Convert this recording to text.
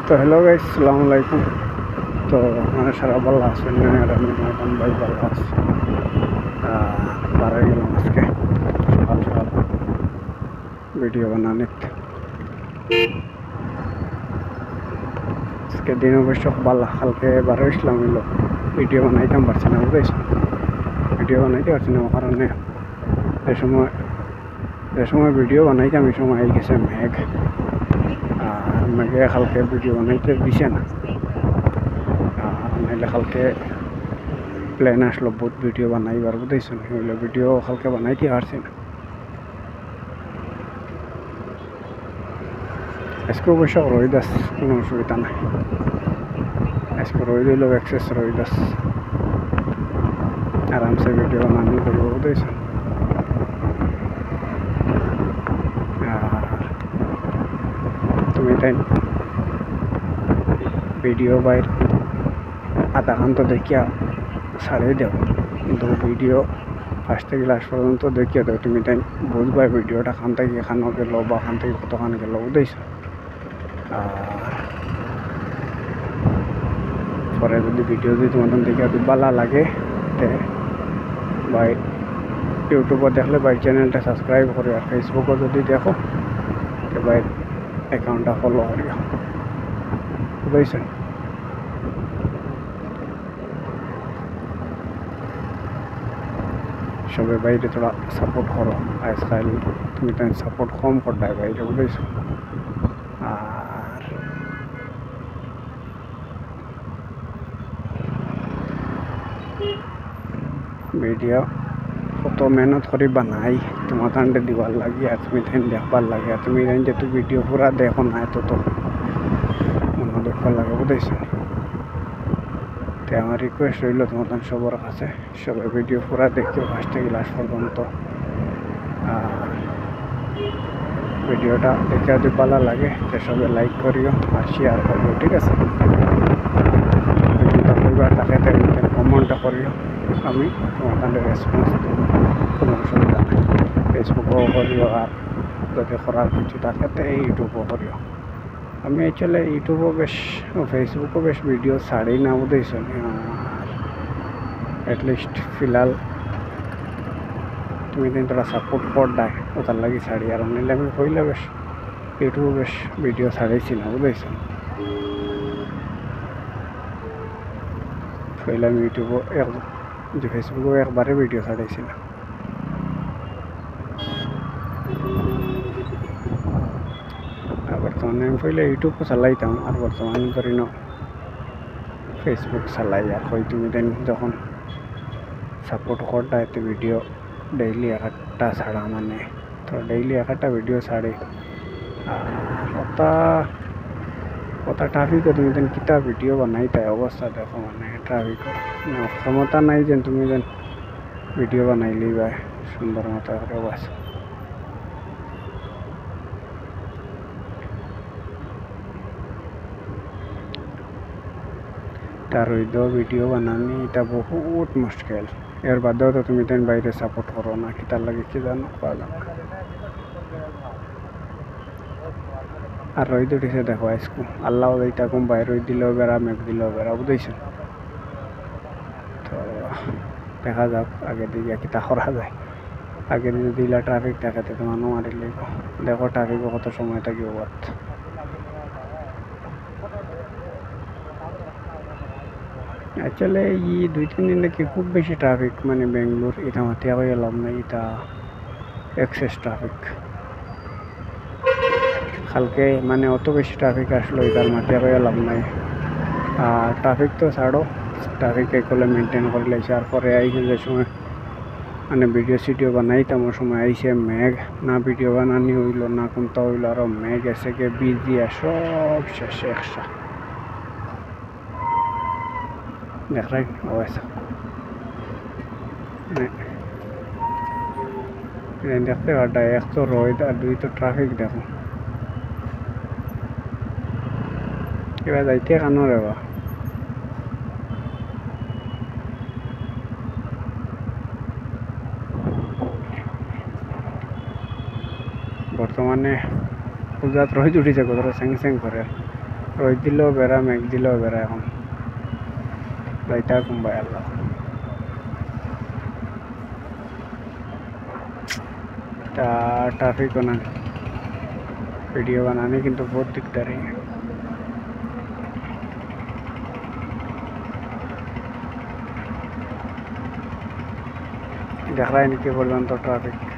तो hello guys, अस्सलाम वालेकुम। तो मैं सारा बल्ला आছেন আর আমি এখন ভাই বল্লা আছি। বাড়ি গেলাম আজকে সকাল সকাল ভিডিও বানাতে। আজকে দিন অবশ্য ভালো, কালকে বাড়ি আসলাম হইলো ভিডিও বানাইতাম পারছি না, বুঝেছ? ভিডিও বানাইতে পারছি না কারণে যে সময় ভিডিও বানাইতাম এই সময় এই গেছে মেঘ, আর মেঘে কালকে ভিডিও বানাইতে দিছে না। নাইলে কালকে প্ল্যান আসলো বহুত ভিডিও বানাইবার, বুঝেছেন? হইলে ভিডিও কালকে বানাইতে পারছি না। আজকে অবশ্য রোদ আছে, কোনো অসুবিধা নাই। আজকে রোদ হইল এক্সেস রোদ আছে, আরামসে ভিডিও বানানো করবো, বুঝেছেন? আর তুমি তাই ভিডিও বাইর আধা ঘন্টা দেখিয়া ছাড়িয়ে দেও, কিন্তু ভিডিও ফার্স্ট থেকে লাস্ট পর্যন্ত দেখিয়া দেও, তুমি তাই বুঝবা ভিডিওটা খান থেকে এখানো গেল বা খান থেকে কতখান গেল, বুঝেছ? আর পরে যদি ভিডিও যদি তোমাদের দেখে যদি ভালো লাগে ভাই ইউটিউবে দেখলে ভাই চ্যানেলটা সাবস্ক্রাইব করি, আর ফেসবুকে যদি দেখো তো ভাই অ্যাকাউন্টটা ফলো করিও, বুঝেছেন? সবে বাইরে থোড়া সাপোর্ট করো, আজকাল তুমি তাই সাপোর্ট কম করতে বাইরে, বুঝেছো? আর ভিডিও কত মেহনত করে বানাই তোমার কাণ্ডে দিবার লাগে, আর তুমি তাই দেখবার লাগে, আর তুমি তাই যেহেতু ভিডিও পুরা দেখো না তো মনে দেখবার লাগে, বুঝেছো? তো আমার রিকোয়েস্ট রইল তোমাদের সবার কাছে, সবাই ভিডিও পুরা দেখো ফার্স্ট থেকে লাস্ট পর্যন্ত। আর ভিডিওটা দেখে যদি ভালো লাগে তো সবাই লাইক করিও আর শেয়ার করিও, ঠিক আছে? ভিডিওটা কইবার তাকে কমেন্টটা করিও, আমি তোমাদের রেসপন্স দেব, কোনো অসুবিধা নেই। ফেসবুকও করিও, আর যদি করার কিছু থাকে তো ইউটিউবও করিও। আমি অ্যাকচুয়ালি ইউটিউবও বেশ ফেসবুকও বেশ ভিডিও ছাড়ি না, বুঝেছ? আর অ্যাটলিস্ট ফিলহাল তুমি দিন তোরা সাপোর্ট কর দেয় ওটার লাগে ছাড়ি, আর নিলে আমি হইলে বেশ ইউটিউবে বেশ ভিডিও ছাড়াইছি না, বুঝেছ? হইলে আমি ইউটিউবও যে ফেসবুকেও একবারে ভিডিও ছাড়াইছি না। আর বর্তমানে আমি পহলে ইউটিউবও চালাইতাম, আর বর্তমানে ধরি না ফেসবুক চালাই। আর হই তুমি দেন যখন সাপোর্ট করতে এতে ভিডিও ডেইলি একটা ছাড়া, মানে তো ডেইলি একটা ভিডিও ছাড়ি। আর ওটা ট্রাফিকও তুমি যেন কিতা ভিডিও বানাইতে অবস্থা দেখো, মানে ট্রাফিকও ক্ষমতা নাই যে তুমি যেন ভিডিও বানাইলি বা সুন্দর মতো করে বাস। তার হইলেও ভিডিও বানানি এটা বহুত মুশকিল। এর বাদেও তো তুমি তেন বাইরে সাপোর্ট করো না, কি তার লাগে কি জানো পাওয়া। আর রোদ উঠেছে দেখো আজকু, আল্লাহ এইটা কম বাইরে রোদ দিলেও বেড়া, মেঘ দিলেও বেড়া, বুঝেছেন? তো দেখা যাক আগে দিকে কিতা করা যায়। আগে যদি ট্রাফিক থাকে তো মানুষ মারিলে দেখো ট্রাফিকও কত সময় থাকি ওয়াত। অ্যাকচুয়ালি এই 2-3 দিন থেকে খুব বেশি ট্রাফিক, মানে বেঙ্গলোর এটা মাতিয়া হয়ে লাভ নাই, এটা এক্সেস ট্রাফিক। কালকে মানে অত বেশি ট্রাফিক আসলো, এটার মাতিয়া হয়ে লাভ নাই। আর ট্রাফিক তো ছাড়ো, ট্রাফিক এগুলো মেনটেন করে লাইছে। আর পরে আইসে যে সময় মানে ভিডিও বানাইতাম ওই সময় আইসে মেঘ, না ভিডিও বানানি হইল না কোনটা হইল, আরও মেঘ এসে গিয়ে বিজিয়া সব শেষে একসা দেখাই অবস্থা। দেখতে পারটা এক তো রোদ আর দুই তো ট্রাফিক, দেখো এবার যাইতে কানো রে বা। বর্তমানে পূজাত রোদ উঠিছে কতটা স্যাং স্যাং করে, রোদ দিলেও বেড়া মেঘ দিলেও বেড়া এখন যাইতা কুম্বাই আল্লাহ ट्रैफिक बना वीडियो बनाने की तो बहुत दिक्कत रही है देख रहा है नीचे पर्यंत ट्रैफिक